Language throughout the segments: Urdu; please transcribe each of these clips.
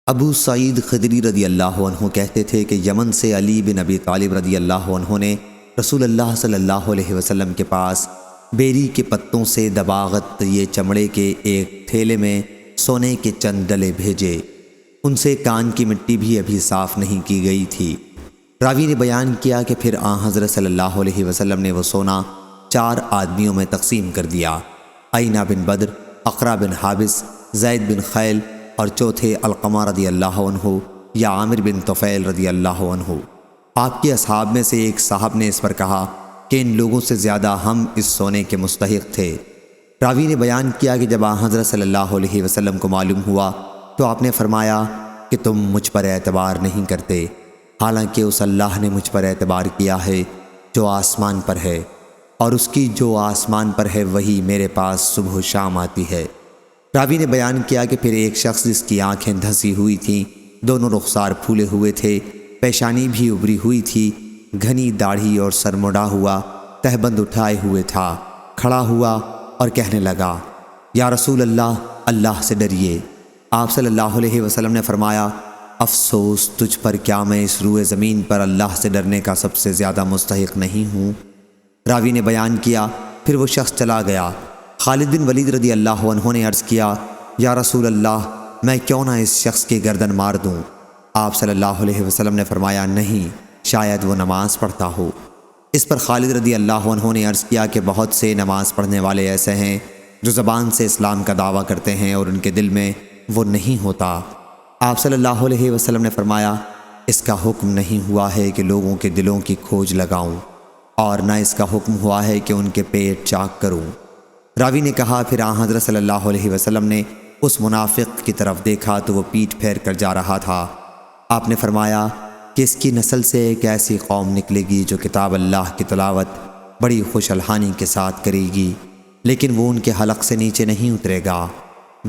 ابو سعید خدری رضی اللہ عنہ کہتے تھے کہ یمن سے علی بن ابی طالب رضی اللہ عنہ نے رسول اللہ صلی اللہ علیہ وسلم کے پاس بیری کے پتوں سے دباغت یہ چمڑے کے ایک تھیلے میں سونے کے چند ڈلے بھیجے۔ ان سے کان کی مٹی بھی ابھی صاف نہیں کی گئی تھی۔ راوی نے بیان کیا کہ پھر حضرت صلی اللہ علیہ وسلم نے وہ سونا 4 آدمیوں میں تقسیم کر دیا: عینہ بن بدر، اقرا بن حابس، زید بن خیل اور چوتھے علقمہ رضی اللہ عنہ یا عامر بن طفیل رضی اللہ عنہ۔ آپ کے اصحاب میں سے ایک صاحب نے اس پر کہا کہ ان لوگوں سے زیادہ ہم اس سونے کے مستحق تھے۔ راوی نے بیان کیا کہ جب حضرت صلی اللہ علیہ وسلم کو معلوم ہوا تو آپ نے فرمایا کہ تم مجھ پر اعتبار نہیں کرتے، حالانکہ اس اللہ نے مجھ پر اعتبار کیا ہے جو آسمان پر ہے، اور اس کی جو آسمان پر ہے وہی میرے پاس صبح و شام آتی ہے۔ راوی نے بیان کیا کہ پھر ایک شخص جس کی آنکھیں دھسی ہوئی تھیں، دونوں رخسار پھولے ہوئے تھے، پیشانی بھی ابری ہوئی تھی، گھنی داڑھی اور سر مڑا ہوا، تہبند اٹھائے ہوئے تھا، کھڑا ہوا اور کہنے لگا: یا رسول اللہ، اللہ سے ڈریے۔ آپ صلی اللہ علیہ وسلم نے فرمایا: افسوس تجھ پر، کیا میں اس روئے زمین پر اللہ سے ڈرنے کا سب سے زیادہ مستحق نہیں ہوں؟ راوی نے بیان کیا پھر وہ شخص چلا گیا۔ خالد بن ولید رضی اللہ عنہ نے عرض کیا: یا رسول اللہ، میں کیوں نہ اس شخص کی گردن مار دوں؟ آپ صلی اللہ علیہ وسلم نے فرمایا: نہیں، شاید وہ نماز پڑھتا ہو۔ اس پر خالد رضی اللہ عنہ نے عرض کیا کہ بہت سے نماز پڑھنے والے ایسے ہیں جو زبان سے اسلام کا دعویٰ کرتے ہیں اور ان کے دل میں وہ نہیں ہوتا۔ آپ صلی اللہ علیہ وسلم نے فرمایا: اس کا حکم نہیں ہوا ہے کہ لوگوں کے دلوں کی کھوج لگاؤں، اور نہ اس کا حکم ہوا ہے کہ ان کے پیٹ چاک کروں۔ راوی نے کہا پھر حضرت صلی اللہ علیہ وسلم نے اس منافق کی طرف دیکھا تو وہ پیٹھ پھیر کر جا رہا تھا۔ آپ نے فرمایا کہ اس کی نسل سے ایک ایسی قوم نکلے گی جو کتاب اللہ کی تلاوت بڑی خوش الحانی کے ساتھ کرے گی، لیکن وہ ان کے حلق سے نیچے نہیں اترے گا۔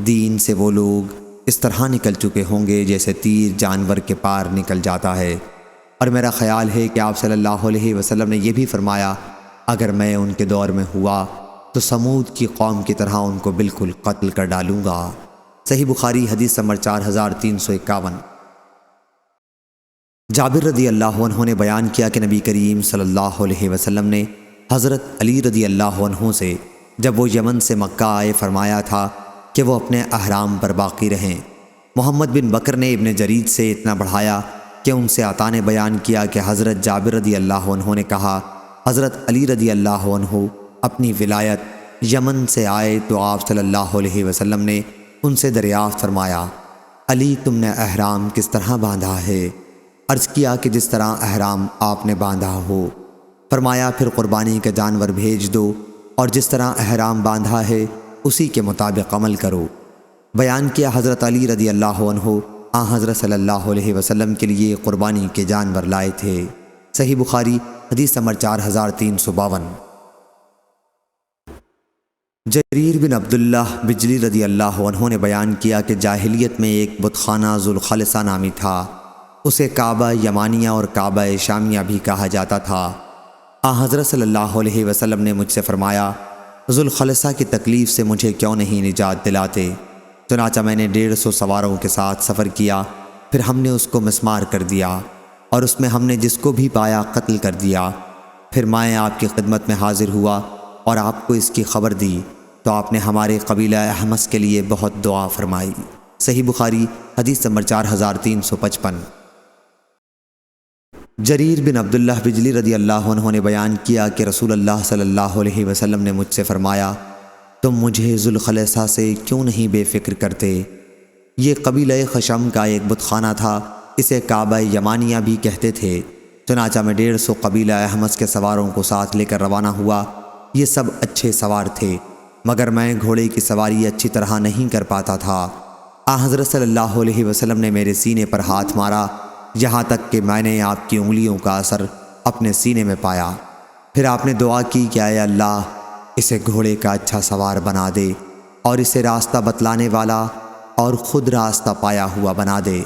دین سے وہ لوگ اس طرح نکل چکے ہوں گے جیسے تیر جانور کے پار نکل جاتا ہے۔ اور میرا خیال ہے کہ آپ صلی اللہ علیہ وسلم نے یہ بھی فرمایا: اگر میں ان کے دور میں ہوا تو سمود کی قوم کی طرح ان کو بالکل قتل کر ڈالوں گا۔ صحیح بخاری حدیث نمبر 4351۔ جابر رضی اللہ عنہ نے بیان کیا کہ نبی کریم صلی اللہ علیہ وسلم نے حضرت علی رضی اللہ عنہ سے جب وہ یمن سے مکہ آئے فرمایا تھا کہ وہ اپنے احرام پر باقی رہیں۔ محمد بن بکر نے ابن جرید سے اتنا بڑھایا کہ ان سے عطا نے بیان کیا کہ حضرت جابر رضی اللہ عنہ نے کہا: حضرت علی رضی اللہ عنہ اپنی ولایت یمن سے آئے تو آپ صلی اللہ علیہ وسلم نے ان سے دریافت فرمایا: علی، تم نے احرام کس طرح باندھا ہے؟ عرض کیا کہ جس طرح احرام آپ نے باندھا ہو۔ فرمایا پھر قربانی کا جانور بھیج دو اور جس طرح احرام باندھا ہے اسی کے مطابق عمل کرو۔ بیان کیا حضرت علی رضی اللہ عنہ حضرت صلی اللہ علیہ وسلم کے لیے قربانی کے جانور لائے تھے۔ صحیح بخاری حدیث نمبر 4352۔ جریر بن عبداللہ بجلی رضی اللہ عنہ نے بیان کیا کہ جاہلیت میں ایک بت خانہ ذوالخلصہ نامی تھا، اسے کعبہ یمانیہ اور کعبہ شامیہ بھی کہا جاتا تھا۔ حضرت صلی اللہ علیہ وسلم نے مجھ سے فرمایا: ذوالخلصہ کی تکلیف سے مجھے کیوں نہیں نجات دلاتے؟ چنانچہ میں نے 150 سواروں کے ساتھ سفر کیا، پھر ہم نے اس کو مسمار کر دیا اور اس میں ہم نے جس کو بھی پایا قتل کر دیا۔ پھر میں آپ کی خدمت میں حاضر ہوا اور آپ کو اس کی خبر دی تو آپ نے ہمارے قبیلہ احمس کے لیے بہت دعا فرمائی۔ صحیح بخاری حدیث نمبر 4355۔ جریر بن عبداللہ بجلی رضی اللہ عنہ نے بیان کیا کہ رسول اللہ صلی اللہ علیہ وسلم نے مجھ سے فرمایا: تم مجھے ذوالخلصہ سے کیوں نہیں بے فکر کرتے؟ یہ قبیلہ خشم کا ایک بت خانہ تھا، اسے کعبہ یمانیہ بھی کہتے تھے۔ چنانچہ میں 150 قبیلہ احمس کے سواروں کو ساتھ لے کر روانہ ہوا۔ یہ سب اچھے سوار تھے، مگر میں گھوڑے کی سواری اچھی طرح نہیں کر پاتا تھا۔ حضرت صلی اللہ علیہ وسلم نے میرے سینے پر ہاتھ مارا، یہاں تک کہ میں نے آپ کی انگلیوں کا اثر اپنے سینے میں پایا۔ پھر آپ نے دعا کی کہ اے اللہ، اسے گھوڑے کا اچھا سوار بنا دے اور اسے راستہ بتلانے والا اور خود راستہ پایا ہوا بنا دے۔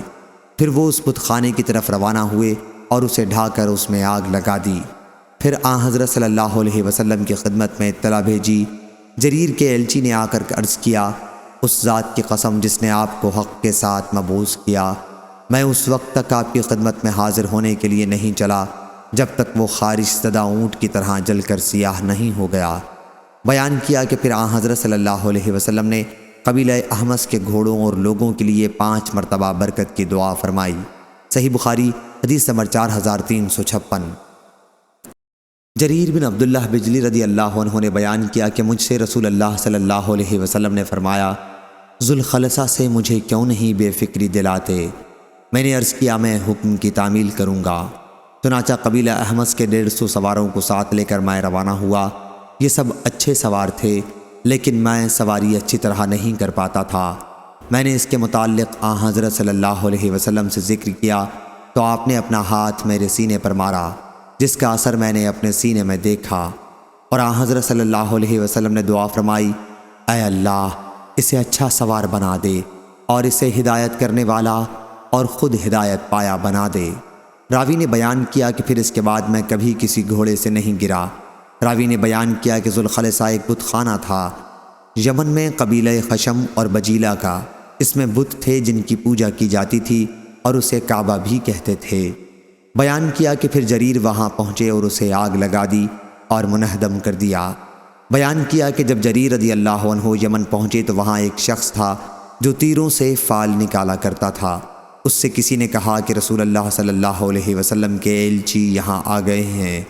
پھر وہ اس بت خانے کی طرف روانہ ہوئے اور اسے ڈھا کر اس میں آگ لگا دی۔ پھر حضرت صلی اللہ علیہ وسلم کی خدمت میں اطلاع بھیجی۔ جریر کے ایلچی نے آ کر عرض کیا اس ذات کی قسم جس نے آپ کو حق کے ساتھ مبعوث کیا، میں اس وقت تک آپ کی خدمت میں حاضر ہونے کے لیے نہیں چلا جب تک وہ خارش زدہ اونٹ کی طرح جل کر سیاہ نہیں ہو گیا۔ بیان کیا کہ پھر آن حضرت صلی اللہ علیہ وسلم نے قبیلہ احمس کے گھوڑوں اور لوگوں کے لیے 5 مرتبہ برکت کی دعا فرمائی۔ صحیح بخاری حدیث نمبر 4356۔ جریر بن عبداللہ بجلی رضی اللہ عنہ نے بیان کیا کہ مجھ سے رسول اللہ صلی اللہ علیہ وسلم نے فرمایا، ذوالخلصہ سے مجھے کیوں نہیں بے فکری دلاتے؟ میں نے عرض کیا، میں حکم کی تعمیل کروں گا۔ چنانچہ قبیلہ احمس کے 150 سواروں کو ساتھ لے کر میں روانہ ہوا۔ یہ سب اچھے سوار تھے، لیکن میں سواری اچھی طرح نہیں کر پاتا تھا۔ میں نے اس کے متعلق آن حضرت صلی اللہ علیہ وسلم سے ذکر کیا تو آپ نے اپنا ہاتھ میرے سینے پر مارا، جس کا اثر میں نے اپنے سینے میں دیکھا، اور آن حضرت صلی اللہ علیہ وسلم نے دعا فرمائی، اے اللہ اسے اچھا سوار بنا دے اور اسے ہدایت کرنے والا اور خود ہدایت پایا بنا دے۔ راوی نے بیان کیا کہ پھر اس کے بعد میں کبھی کسی گھوڑے سے نہیں گرا۔ راوی نے بیان کیا کہ ذوالخلصہ ایک بت خانہ تھا یمن میں قبیلہ خشم اور بجیلہ کا۔ اس میں بت تھے جن کی پوجا کی جاتی تھی اور اسے کعبہ بھی کہتے تھے۔ بیان کیا کہ پھر جریر وہاں پہنچے اور اسے آگ لگا دی اور منہدم کر دیا۔ بیان کیا کہ جب جریر رضی اللہ عنہ یمن پہنچے تو وہاں ایک شخص تھا جو تیروں سے فال نکالا کرتا تھا۔ اس سے کسی نے کہا کہ رسول اللہ صلی اللہ علیہ وسلم کے ایلچی یہاں آ گئے ہیں،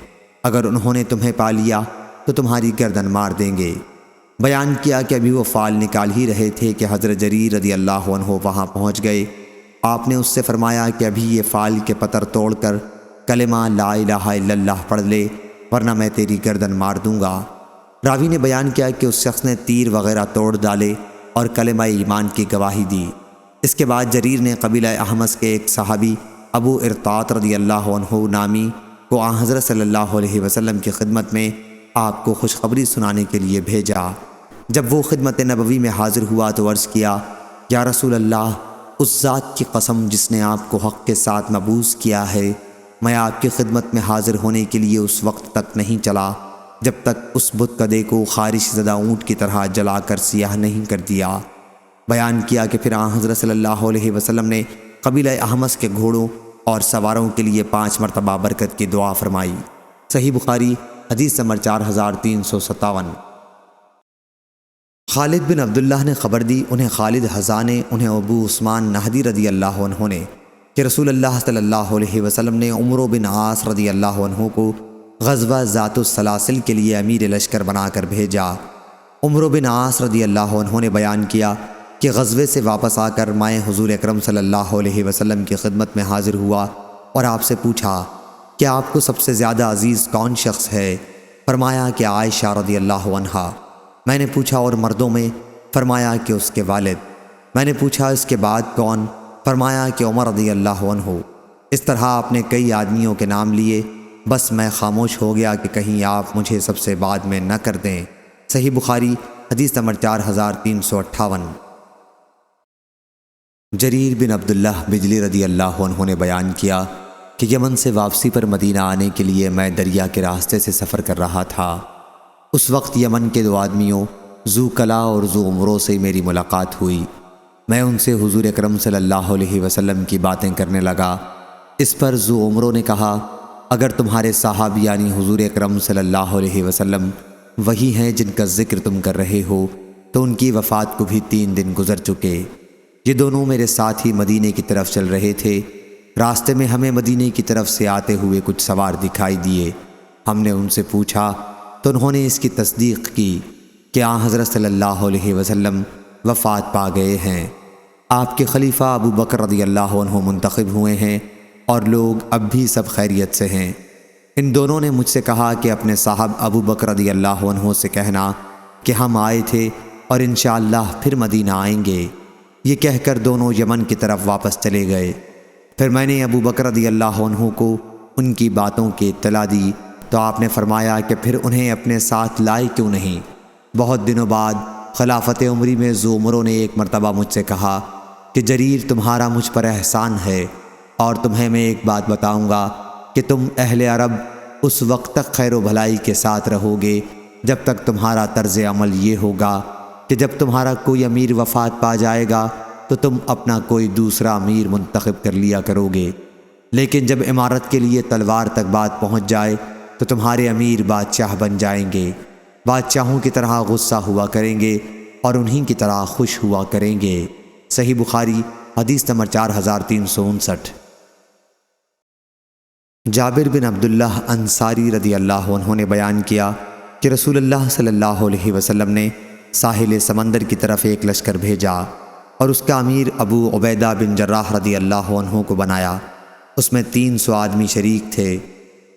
اگر انہوں نے تمہیں پا لیا تو تمہاری گردن مار دیں گے۔ بیان کیا کہ ابھی وہ فال نکال ہی رہے تھے کہ حضرت جریر رضی اللہ عنہ وہاں پہنچ گئے۔ آپ نے اس سے فرمایا کہ ابھی یہ فال کے پتر توڑ کر کلمہ لا الہ الا اللہ پڑھ لے، ورنہ میں تیری گردن مار دوں گا۔ راوی نے بیان کیا کہ اس شخص نے تیر وغیرہ توڑ ڈالے اور کلمہ ایمان کی گواہی دی۔ اس کے بعد جریر نے قبیلہ احمس کے ایک صحابی ابو ارطاط رضی اللہ عنہ نامی کو آن حضرت صلی اللہ علیہ وسلم کی خدمت میں آپ کو خوشخبری سنانے کے لیے بھیجا۔ جب وہ خدمت نبوی میں حاضر ہوا تو عرض کیا، یا رسول اللہ، اس ذات کی قسم جس نے آپ کو حق کے ساتھ مبعوث کیا ہے، میں آپ کی خدمت میں حاضر ہونے کے لیے اس وقت تک نہیں چلا جب تک اس بت کدے کو خارش زدہ اونٹ کی طرح جلا کر سیاہ نہیں کر دیا۔ بیان کیا کہ پھر آن حضرت صلی اللہ علیہ وسلم نے قبیلہ احمس کے گھوڑوں اور سواروں کے لیے 5 مرتبہ برکت کی دعا فرمائی۔ صحیح بخاری حدیث نمبر 4357۔ خالد بن عبداللہ نے خبر دی، انہیں خالد حذا نے، انہیں ابو عثمان نہدی رضی اللہ عنہ نے، کہ رسول اللہ صلی اللہ علیہ وسلم نے عمرو بن عاص رضی اللہ عنہ کو غزوہ ذات السلاسل کے لیے امیر لشکر بنا کر بھیجا۔ عمرو بن عاص رضی اللہ عنہ نے بیان کیا کہ غزوے سے واپس آ کر میں حضور اکرم صلی اللہ علیہ وسلم کی خدمت میں حاضر ہوا اور آپ سے پوچھا کہ آپ کو سب سے زیادہ عزیز کون شخص ہے؟ فرمایا کہ عائشہ رضی اللہ عنہا۔ میں نے پوچھا اور مردوں میں؟ فرمایا کہ اس کے والد۔ میں نے پوچھا اس کے بعد کون؟ فرمایا کہ عمر رضی اللہ عنہ۔ اس طرح آپ نے کئی آدمیوں کے نام لیے، بس میں خاموش ہو گیا کہ کہیں آپ مجھے سب سے بعد میں نہ کر دیں۔ صحیح بخاری حدیث نمبر 4358۔ جریر بن عبداللہ بجلی رضی اللہ عنہ نے بیان کیا کہ یمن سے واپسی پر مدینہ آنے کے لیے میں دریا کے راستے سے سفر کر رہا تھا۔ اس وقت یمن کے 2 آدمیوں ذو کلا اور ذو عمرو سے میری ملاقات ہوئی۔ میں ان سے حضور اکرم صلی اللہ علیہ وسلم کی باتیں کرنے لگا۔ اس پر ذو عمرو نے کہا، اگر تمہارے صاحب یعنی حضور اکرم صلی اللہ علیہ وسلم وہی ہیں جن کا ذکر تم کر رہے ہو تو ان کی وفات کو بھی 3 دن گزر چکے۔ یہ دونوں میرے ساتھ ہی مدینے کی طرف چل رہے تھے۔ راستے میں ہمیں مدینے کی طرف سے آتے ہوئے کچھ سوار دکھائی دیے۔ ہم نے ان سے پوچھا تو انہوں نے اس کی تصدیق کی کہ آن حضرت صلی اللہ علیہ وسلم وفات پا گئے ہیں۔ آپ کے خلیفہ ابو بکر رضی اللہ عنہ منتخب ہوئے ہیں اور لوگ اب بھی سب خیریت سے ہیں۔ ان دونوں نے مجھ سے کہا کہ اپنے صاحب ابو بکر رضی اللہ عنہ سے کہنا کہ ہم آئے تھے اور انشاءاللہ پھر مدینہ آئیں گے۔ یہ کہہ کر دونوں یمن کی طرف واپس چلے گئے۔ پھر میں نے ابو بکر رضی اللہ عنہ کو ان کی باتوں کی اطلاع دی تو آپ نے فرمایا کہ پھر انہیں اپنے ساتھ لائے کیوں نہیں؟ بہت دنوں بعد خلافت عمری میں ذو عمرو نے ایک مرتبہ مجھ سے کہا کہ جریر تمہارا مجھ پر احسان ہے، اور تمہیں میں ایک بات بتاؤں گا کہ تم اہل عرب اس وقت تک خیر و بھلائی کے ساتھ رہو گے جب تک تمہارا طرز عمل یہ ہوگا کہ جب تمہارا کوئی امیر وفات پا جائے گا تو تم اپنا کوئی دوسرا امیر منتخب کر لیا کرو گے، لیکن جب امارت کے لیے تلوار تک بات پہنچ جائے تو تمہارے امیر بادشاہ بن جائیں گے، بادشاہوں کی طرح غصہ ہوا کریں گے اور انہی کی طرح خوش ہوا کریں گے۔ صحیح بخاری حدیث نمبر 4359۔ جابر بن عبداللہ انصاری رضی اللہ عنہ نے بیان کیا کہ رسول اللہ صلی اللہ علیہ وسلم نے ساحل سمندر کی طرف ایک لشکر بھیجا اور اس کا امیر ابو عبیدہ بن جراح رضی اللہ عنہ کو بنایا۔ اس میں 300 آدمی شریک تھے۔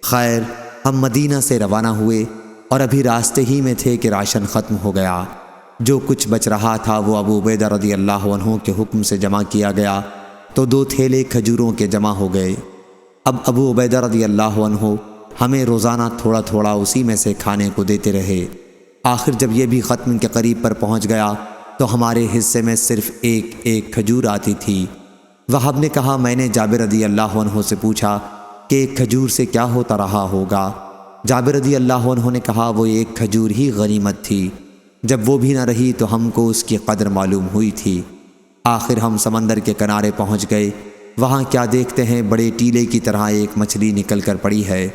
خیر، ہم مدینہ سے روانہ ہوئے اور ابھی راستے ہی میں تھے کہ راشن ختم ہو گیا۔ جو کچھ بچ رہا تھا وہ ابو عبیدہ رضی اللہ عنہ کے حکم سے جمع کیا گیا تو 2 تھیلے کھجوروں کے جمع ہو گئے۔ اب ابو عبیدہ رضی اللہ عنہ ہمیں روزانہ تھوڑا تھوڑا اسی میں سے کھانے کو دیتے رہے۔ آخر جب یہ بھی ختم کے قریب پر پہنچ گیا تو ہمارے حصے میں صرف ایک کھجور آتی تھی۔ وہب نے کہا، میں نے جابر رضی اللہ عنہ سے پوچھا کہ ایک کھجور سے کیا ہوتا رہا ہوگا؟ جابر رضی اللہ عنہ نے کہا، وہ ایک کھجور ہی غنیمت تھی، جب وہ بھی نہ رہی تو ہم کو اس کی قدر معلوم ہوئی تھی۔ آخر ہم سمندر کے کنارے پہنچ گئے۔ وہاں کیا دیکھتے ہیں، بڑے ٹیلے کی طرح ایک مچھلی نکل کر پڑی ہے۔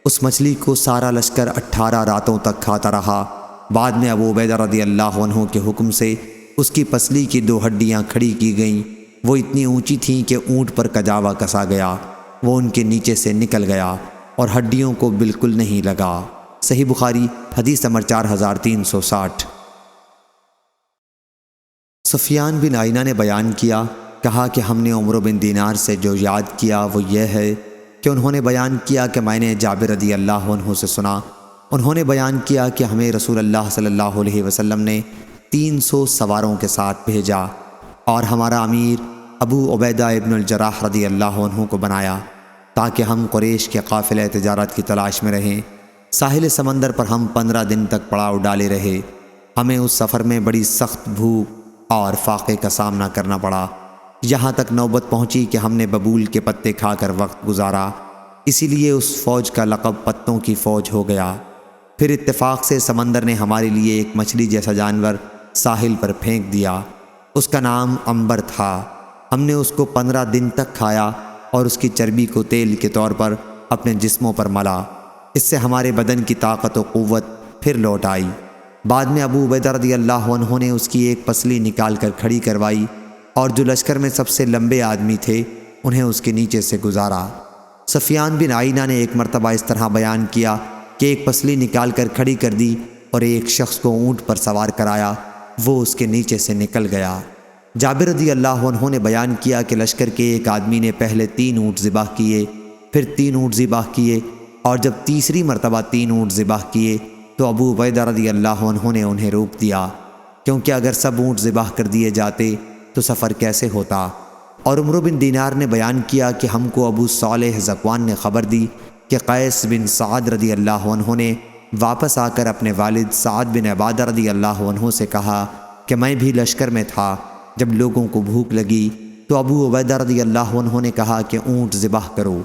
اس مچھلی کو سارا لشکر 18 راتوں تک کھاتا رہا۔ بعد میں ابو عبیدہ رضی اللہ عنہ کے حکم سے اس کی پسلی کی 2 ہڈیاں کھڑی کی گئیں۔ وہ اتنی اونچی تھیں کہ اونٹ پر کجاوا کسا گیا، وہ ان کے نیچے سے نکل گیا اور ہڈیوں کو بالکل نہیں لگا۔ صحیح بخاری حدیث نمبر 4360۔ سفیان بن عینہ نے بیان کیا، کہا کہ ہم نے عمرو بن دینار سے جو یاد کیا وہ یہ ہے کہ انہوں نے بیان کیا کہ میں نے جابر رضی اللہ عنہ سے سنا، انہوں نے بیان کیا کہ ہمیں رسول اللہ صلی اللہ علیہ وسلم نے 300 سواروں کے ساتھ بھیجا اور ہمارا امیر ابو عبیدہ ابن الجراح رضی اللہ عنہ کو بنایا تاکہ ہم قریش کے قافلہ تجارت کی تلاش میں رہیں۔ ساحل سمندر پر ہم 15 دن تک پڑاؤ ڈالے رہے۔ ہمیں اس سفر میں بڑی سخت بھوک اور فاقے کا سامنا کرنا پڑا، یہاں تک نوبت پہنچی کہ ہم نے ببول کے پتے کھا کر وقت گزارا، اسی لیے اس فوج کا لقب پتوں کی فوج ہو گیا۔ پھر اتفاق سے سمندر نے ہمارے لیے ایک مچھلی جیسا جانور ساحل پر پھینک دیا، اس کا نام عنبر تھا۔ ہم نے اس کو 15 دن تک کھایا اور اس کی چربی کو تیل کے طور پر اپنے جسموں پر ملا، اس سے ہمارے بدن کی طاقت و قوت پھر لوٹ آئی۔ بعد میں ابو عبیدہ رضی اللہ عنہ نے اس کی ایک پسلی نکال کر کھڑی کروائی اور جو لشکر میں سب سے لمبے آدمی تھے انہیں اس کے نیچے سے گزارا۔ سفیان بن عینہ نے ایک مرتبہ اس طرح بیان کیا کہ ایک پسلی نکال کر کھڑی کر دی اور ایک شخص کو اونٹ پر سوار کرایا، وہ اس کے نیچے سے نکل گیا۔ جابر رضی اللہ عنہ نے بیان کیا کہ لشکر کے ایک آدمی نے پہلے 3 اونٹ ذبح کیے، پھر 3 اونٹ ذبح کیے اور جب تیسری مرتبہ 3 اونٹ ذبح کیے تو ابو عبیدہ رضی اللہ عنہ نے انہیں روک دیا، کیونکہ اگر سب اونٹ ذبح کر دیے جاتے تو سفر کیسے ہوتا۔ اور عمرو بن دینار نے بیان کیا کہ ہم کو ابو صالح ذکوان نے خبر دی کہ قیس بن سعد رضی اللہ عنہ نے واپس آ کر اپنے والد سعد بن عبادہ رضی اللہ عنہ سے کہا کہ میں بھی لشکر میں تھا، جب لوگوں کو بھوک لگی تو ابو عبیدہ رضی اللہ عنہ نے کہا کہ اونٹ ذبح کرو۔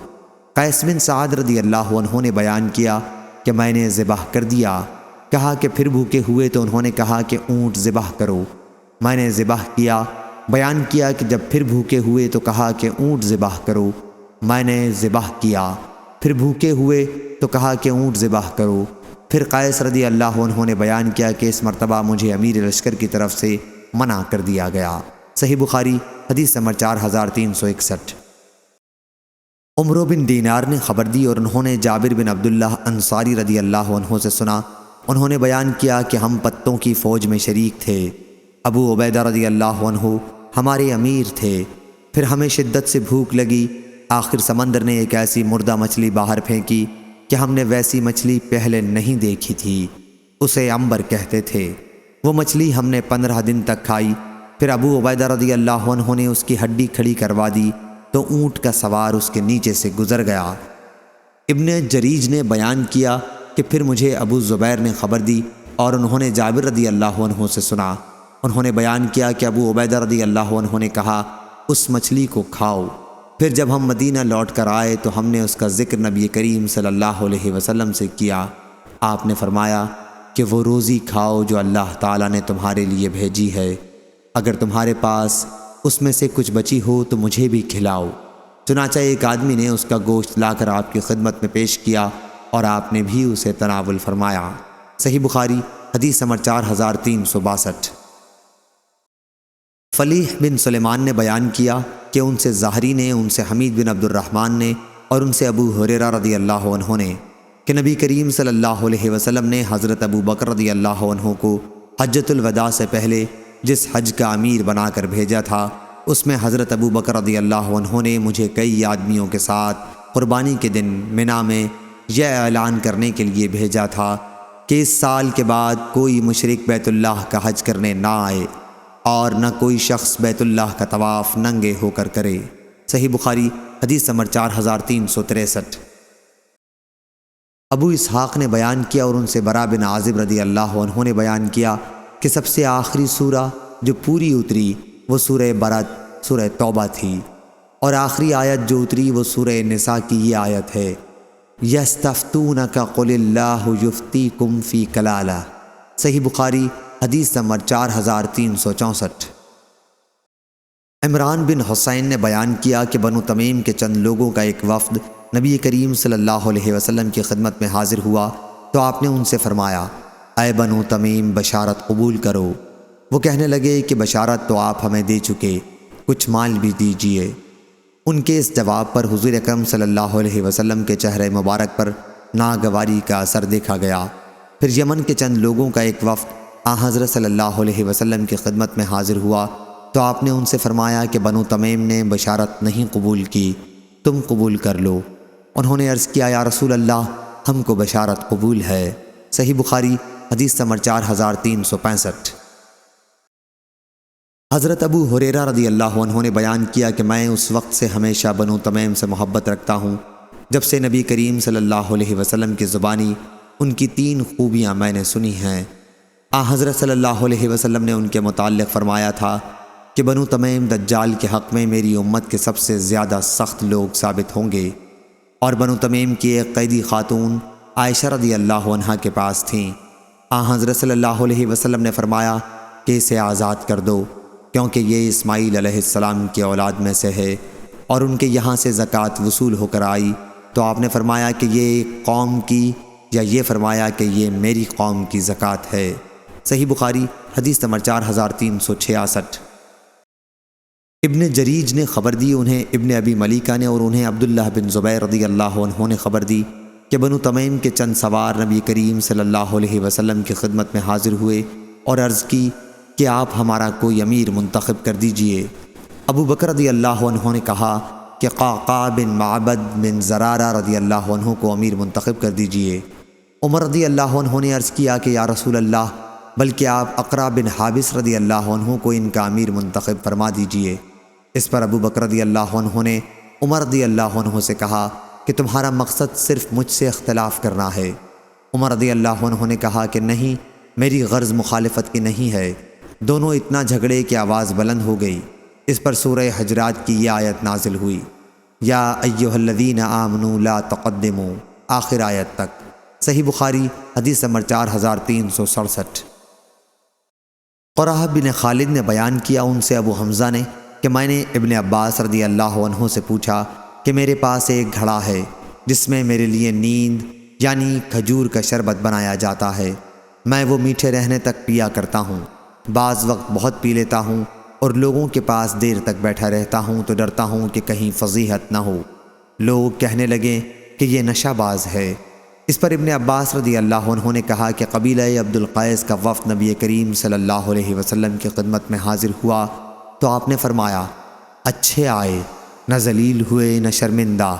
قیس بن سعد رضی اللہ عنہ نے بیان کیا کہ میں نے ذبح کر دیا۔ کہا کہ پھر بھوکے ہوئے تو انہوں نے کہا کہ اونٹ ذبح کرو، میں نے ذبح کیا۔ بیان کیا کہ جب پھر بھوکے ہوئے تو کہا کہ اونٹ ذبح کرو، میں نے ذبح کیا۔ پھر بھوکے ہوئے تو کہا کہ اونٹ ذبح کرو۔ پھر قیس رضی اللہ عنہ نے بیان کیا کہ اس مرتبہ مجھے امیر لشکر کی طرف سے منع کر دیا گیا۔ صحیح بخاری حدیث نمبر 4361۔ عمرو بن دینار نے خبر دی اور انہوں نے جابر بن عبداللہ انصاری رضی اللہ عنہ سے سنا، انہوں نے بیان کیا کہ ہم پتوں کی فوج میں شریک تھے، ابو عبیدہ رضی اللہ عنہ ہمارے امیر تھے۔ پھر ہمیں شدت سے بھوک لگی، آخر سمندر نے ایک ایسی مردہ مچھلی باہر پھینکی کہ ہم نے ویسی مچھلی پہلے نہیں دیکھی تھی، اسے عنبر کہتے تھے۔ وہ مچھلی ہم نے 15 دن تک کھائی۔ پھر ابو عبیدہ رضی اللہ عنہ نے اس کی ہڈی کھڑی کروا دی تو اونٹ کا سوار اس کے نیچے سے گزر گیا۔ ابن جریج نے بیان کیا کہ پھر مجھے ابو زبیر نے خبر دی اور انہوں نے جابر رضی اللہ عنہ سے سنا، انہوں نے بیان کیا کہ ابو عبیدہ رضی اللہ عنہ نے کہا اس مچھلی کو کھاؤ۔ پھر جب ہم مدینہ لوٹ کر آئے تو ہم نے اس کا ذکر نبی کریم صلی اللہ علیہ وسلم سے کیا۔ آپ نے فرمایا کہ وہ روزی کھاؤ جو اللہ تعالیٰ نے تمہارے لیے بھیجی ہے، اگر تمہارے پاس اس میں سے کچھ بچی ہو تو مجھے بھی کھلاؤ۔ چنانچہ ایک آدمی نے اس کا گوشت لا کر آپ کی خدمت میں پیش کیا اور آپ نے بھی اسے تناول فرمایا۔ صحیح بخاری حدیث نمبر 4362۔ فلیح بن سلیمان نے بیان کیا کہ ان سے زہری نے، ان سے حمید بن عبد الرحمن نے اور ان سے ابو ہریرہ رضی اللہ عنہ نے کہ نبی کریم صلی اللہ علیہ وسلم نے حضرت ابو بکر رضی اللہ عنہ کو حجۃ الوداع سے پہلے جس حج کا امیر بنا کر بھیجا تھا، اس میں حضرت ابو بکر رضی اللہ عنہ نے مجھے کئی آدمیوں کے ساتھ قربانی کے دن منا میں یہ اعلان کرنے کے لیے بھیجا تھا کہ اس سال کے بعد کوئی مشرک بیت اللہ کا حج کرنے نہ آئے اور نہ کوئی شخص بیت اللہ کا طواف ننگے ہو کر کرے۔ صحیح بخاری حدیث نمبر 4363۔ ابو اسحاق نے بیان کیا اور ان سے برا بن عازب رضی اللہ عنہ نے بیان کیا کہ سب سے آخری سورہ جو پوری اتری وہ سورہ برات، سورہ توبہ تھی، اور آخری آیت جو اتری وہ سورہ نساء کی یہ آیت ہے، یستفتونک قل اللہ یفتیکم فی کلالہ۔ صحیح بخاری حدیث نمبر 4364۔ عمران بن حسین نے بیان کیا کہ بنو تمیم کے چند لوگوں کا ایک وفد نبی کریم صلی اللہ علیہ وسلم کی خدمت میں حاضر ہوا تو آپ نے ان سے فرمایا، اے بنو تمیم بشارت قبول کرو۔ وہ کہنے لگے کہ بشارت تو آپ ہمیں دے چکے، کچھ مال بھی دیجئے۔ ان کے اس جواب پر حضور اکرم صلی اللہ علیہ وسلم کے چہرے مبارک پر ناگواری کا اثر دیکھا گیا۔ پھر یمن کے چند لوگوں کا ایک وفد حضرت صلی اللہ علیہ وسلم کی خدمت میں حاضر ہوا تو آپ نے ان سے فرمایا کہ بنو تمیم نے بشارت نہیں قبول کی، تم قبول کر لو۔ انہوں نے عرض کیا، یا رسول اللہ ہم کو بشارت قبول ہے۔ صحیح بخاری حدیث نمبر 4365۔ حضرت ابو ہریرہ رضی اللہ عنہ نے بیان کیا کہ میں اس وقت سے ہمیشہ بنو تمیم سے محبت رکھتا ہوں جب سے نبی کریم صلی اللہ علیہ وسلم کی زبانی ان کی 3 خوبیاں میں نے سنی ہیں۔ حضرت صلی اللہ علیہ وسلم نے ان کے متعلق فرمایا تھا کہ بنو تمیم دجال کے حق میں میری امت کے سب سے زیادہ سخت لوگ ثابت ہوں گے، اور بنو تمیم کی ایک قیدی خاتون عائشہ رضی اللہ عنہا کے پاس تھیں۔ حضرت صلی اللہ علیہ وسلم نے فرمایا کہ اسے آزاد کر دو، کیونکہ یہ اسماعیل علیہ السلام کی اولاد میں سے ہے اور ان کے یہاں سے زکوٰۃ وصول ہو کر آئی۔ تو آپ نے فرمایا کہ یہ قوم کی، یا یہ فرمایا کہ یہ میری قوم کی زکوٰۃ ہے۔ صحیح بخاری حدیث نمبر 4366۔ ابن جریج نے خبر دی، انہیں ابن ابی ملیکہ نے، اور انہیں عبداللہ بن زبیر رضی اللہ عنہ نے خبر دی کہ بنو تمیم کے چند سوار نبی کریم صلی اللہ علیہ وسلم کی خدمت میں حاضر ہوئے اور عرض کی کہ آپ ہمارا کوئی امیر منتخب کر دیجئے۔ ابو بکر رضی اللہ عنہ نے کہا کہ قعقاع بن معبد بن زرارہ رضی اللہ عنہ کو امیر منتخب کر دیجئے۔ عمر رضی اللہ عنہ نے عرض کیا کہ یا رسول اللہ بلکہ آپ اقرع بن حابس رضی اللہ عنہ کو ان کا امیر منتخب فرما دیجئے۔ اس پر ابو بکر رضی اللہ عنہ نے عمر رضی اللہ عنہ سے کہا کہ تمہارا مقصد صرف مجھ سے اختلاف کرنا ہے۔ عمر رضی اللہ عنہ نے کہا کہ نہیں، میری غرض مخالفت کی نہیں ہے۔ دونوں اتنا جھگڑے کہ آواز بلند ہو گئی۔ اس پر سورہ حجرات کی یہ آیت نازل ہوئی، یا ایھا الذین آمنوا لا تقدموا، آخر آیت تک۔ صحیح بخاری حدیث نمبر 4367۔ قرہ بن خالد نے بیان کیا، ان سے ابو حمزہ نے، کہ میں نے ابن عباس رضی اللہ عنہ سے پوچھا کہ میرے پاس ایک گھڑا ہے جس میں میرے لیے نیند یعنی کھجور کا شربت بنایا جاتا ہے، میں وہ میٹھے رہنے تک پیا کرتا ہوں، بعض وقت بہت پی لیتا ہوں اور لوگوں کے پاس دیر تک بیٹھا رہتا ہوں تو ڈرتا ہوں کہ کہیں فضیحت نہ ہو، لوگ کہنے لگیں کہ یہ نشہ باز ہے۔ اس پر ابن عباس رضی اللہ عنہ نے کہا کہ قبیلہ عبد القیس کا وفد نبی کریم صلی اللہ علیہ وسلم کی خدمت میں حاضر ہوا تو آپ نے فرمایا، اچھے آئے، نہ ذلیل ہوئے نہ شرمندہ،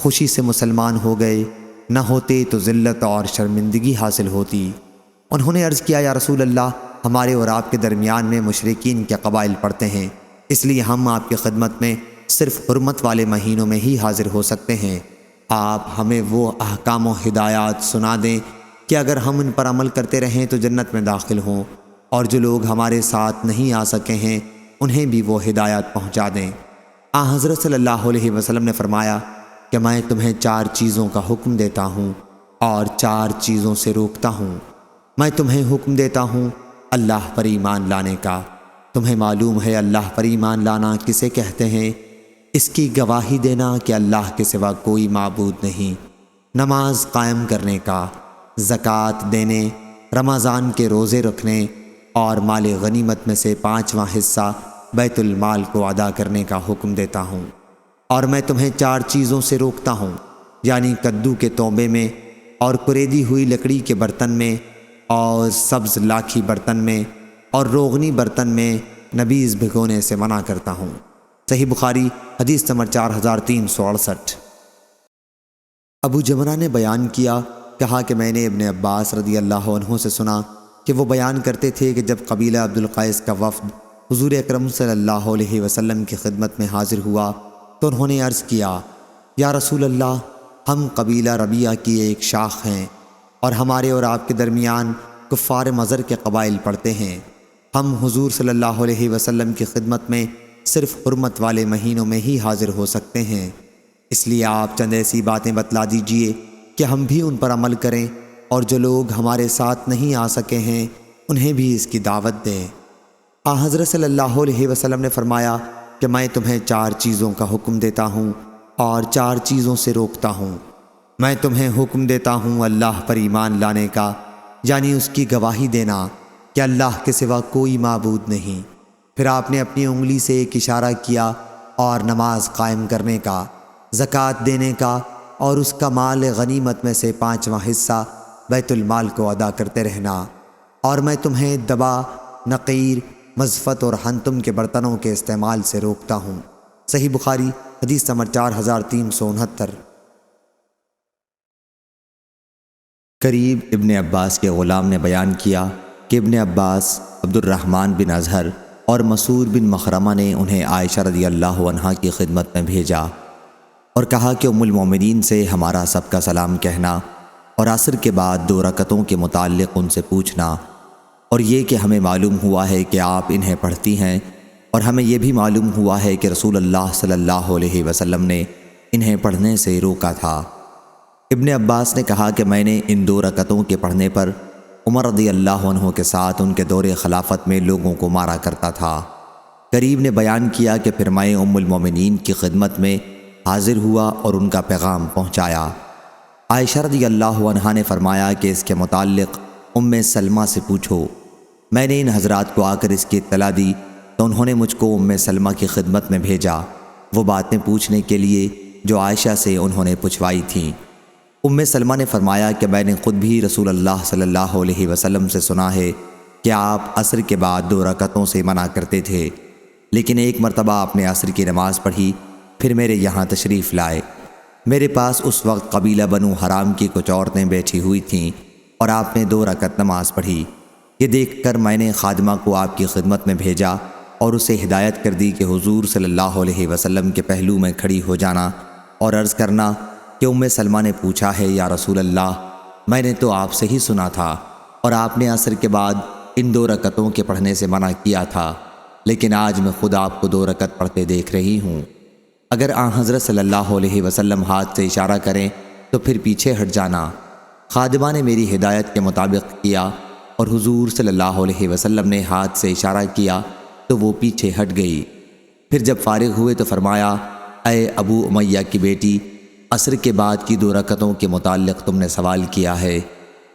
خوشی سے مسلمان ہو گئے، نہ ہوتے تو ذلت اور شرمندگی حاصل ہوتی۔ انہوں نے عرض کیا، یا رسول اللہ ہمارے اور آپ کے درمیان میں مشرکین کے قبائل پڑتے ہیں، اس لیے ہم آپ کی خدمت میں صرف حرمت والے مہینوں میں ہی حاضر ہو سکتے ہیں، آپ ہمیں وہ احکام و ہدایات سنا دیں کہ اگر ہم ان پر عمل کرتے رہیں تو جنت میں داخل ہوں، اور جو لوگ ہمارے ساتھ نہیں آ سکے ہیں انہیں بھی وہ ہدایات پہنچا دیں۔ حضرت صلی اللہ علیہ وسلم نے فرمایا کہ میں تمہیں 4 چیزوں کا حکم دیتا ہوں اور 4 چیزوں سے روکتا ہوں، میں تمہیں حکم دیتا ہوں اللہ پر ایمان لانے کا۔ تمہیں معلوم ہے اللہ پر ایمان لانا کسے کہتے ہیں؟ اس کی گواہی دینا کہ اللہ کے سوا کوئی معبود نہیں، نماز قائم کرنے کا، زکوٰۃ دینے، رمضان کے روزے رکھنے اور مال غنیمت میں سے 5واں حصہ بیت المال کو ادا کرنے کا حکم دیتا ہوں۔ اور میں تمہیں 4 چیزوں سے روکتا ہوں، یعنی کدو کے توبے میں اور کریدی ہوئی لکڑی کے برتن میں اور سبز لاکھی برتن میں اور روغنی برتن میں نبیذ بھگونے سے منع کرتا ہوں۔ صحیح بخاری حدیث نمبر 4368۔ ابو جمرہ نے بیان کہا کہ میں نے ابن عباس رضی اللہ عنہ سے سنا کہ وہ بیان کرتے تھے کہ جب قبیلہ عبد القیس کا وفد حضور اکرم صلی اللہ علیہ وسلم کی خدمت میں حاضر ہوا تو انہوں نے عرض کیا، یا رسول اللہ، ہم قبیلہ ربیعہ کی ایک شاخ ہیں اور ہمارے اور آپ کے درمیان کفار مضر کے قبائل پڑتے ہیں۔ ہم حضور صلی اللہ علیہ وسلم کی خدمت میں صرف حرمت والے مہینوں میں ہی حاضر ہو سکتے ہیں، اس لیے آپ چند ایسی باتیں بتلا دیجئے کہ ہم بھی ان پر عمل کریں، اور جو لوگ ہمارے ساتھ نہیں آ سکے ہیں انہیں بھی اس کی دعوت دیں۔ حضرت صلی اللہ علیہ وسلم نے فرمایا کہ میں تمہیں 4 چیزوں کا حکم دیتا ہوں اور 4 چیزوں سے روکتا ہوں۔ میں تمہیں حکم دیتا ہوں اللہ پر ایمان لانے کا، یعنی اس کی گواہی دینا کہ اللہ کے سوا کوئی معبود نہیں۔ پھر آپ نے اپنی انگلی سے ایک اشارہ کیا اور نماز قائم کرنے کا، زکوٰۃ دینے کا اور اس کا مال غنیمت میں سے 5واں حصہ بیت المال کو ادا کرتے رہنا۔ اور میں تمہیں دبا، نقیر، مزفت اور حنتم کے برتنوں کے استعمال سے روکتا ہوں۔ صحیح بخاری حدیث نمبر 4369۔ قریب ابن عباس کے غلام نے بیان کیا کہ ابن عباس، عبد الرحمن بن اظہر اور مسعود بن مخرمہ نے انہیں عائشہ رضی اللہ عنہا کی خدمت میں بھیجا اور کہا کہ ام المومنین سے ہمارا سب کا سلام کہنا اور عصر کے بعد 2 رکعتوں کے متعلق ان سے پوچھنا، اور یہ کہ ہمیں معلوم ہوا ہے کہ آپ انہیں پڑھتی ہیں، اور ہمیں یہ بھی معلوم ہوا ہے کہ رسول اللہ صلی اللہ علیہ وسلم نے انہیں پڑھنے سے روکا تھا۔ ابن عباس نے کہا کہ میں نے ان 2 رکعتوں کے پڑھنے پر عمر رضی اللہ عنہ کے ساتھ ان کے دور خلافت میں لوگوں کو مارا کرتا تھا۔ قریب نے بیان کیا کہ پھر میں ام المومنین کی خدمت میں حاضر ہوا اور ان کا پیغام پہنچایا۔ عائشہ رضی اللہ عنہا نے فرمایا کہ اس کے متعلق ام سلمہ سے پوچھو۔ میں نے ان حضرات کو آ کر اس کی اطلاع دی تو انہوں نے مجھ کو ام سلمہ کی خدمت میں بھیجا، وہ باتیں پوچھنے کے لیے جو عائشہ سے انہوں نے پوچھوائی تھیں۔ ام سلمہ نے فرمایا کہ میں نے خود بھی رسول اللہ صلی اللہ علیہ وسلم سے سنا ہے کہ آپ عصر کے بعد 2 رکعتوں سے منع کرتے تھے، لیکن ایک مرتبہ آپ نے عصر کی نماز پڑھی، پھر میرے یہاں تشریف لائے۔ میرے پاس اس وقت قبیلہ بنو حرام کی کچھ عورتیں بیٹھی ہوئی تھیں اور آپ نے 2 رکعت نماز پڑھی۔ یہ دیکھ کر میں نے خادمہ کو آپ کی خدمت میں بھیجا اور اسے ہدایت کر دی کہ حضور صلی اللہ علیہ وسلم کے پہلو میں کھڑی ہو جانا اور عرض کرنا کہ ام سلمہ نے پوچھا ہے یا رسول اللہ، میں نے تو آپ سے ہی سنا تھا اور آپ نے عصر کے بعد ان 2 رکعتوں کے پڑھنے سے منع کیا تھا، لیکن آج میں خود آپ کو 2 رکعت پڑھتے دیکھ رہی ہوں۔ اگر حضرت صلی اللہ علیہ وسلم ہاتھ سے اشارہ کریں تو پھر پیچھے ہٹ جانا۔ خادمہ نے میری ہدایت کے مطابق کیا اور حضور صلی اللہ علیہ وسلم نے ہاتھ سے اشارہ کیا تو وہ پیچھے ہٹ گئی۔ پھر جب فارغ ہوئے تو فرمایا، اے ابو امیہ کی بیٹی، عصر کے بعد کی 2 رکعتوں کے متعلق تم نے سوال کیا ہے۔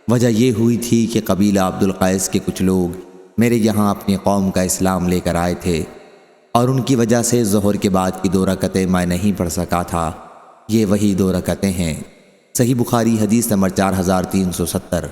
وجہ یہ ہوئی تھی کہ قبیلہ عبد القیس کے کچھ لوگ میرے یہاں اپنی قوم کا اسلام لے کر آئے تھے اور ان کی وجہ سے ظہر کے بعد کی 2 رکعتیں میں نہیں پڑھ سکا تھا۔ یہ وہی 2 رکعتیں ہیں۔ صحیح بخاری حدیث نمبر 4370۔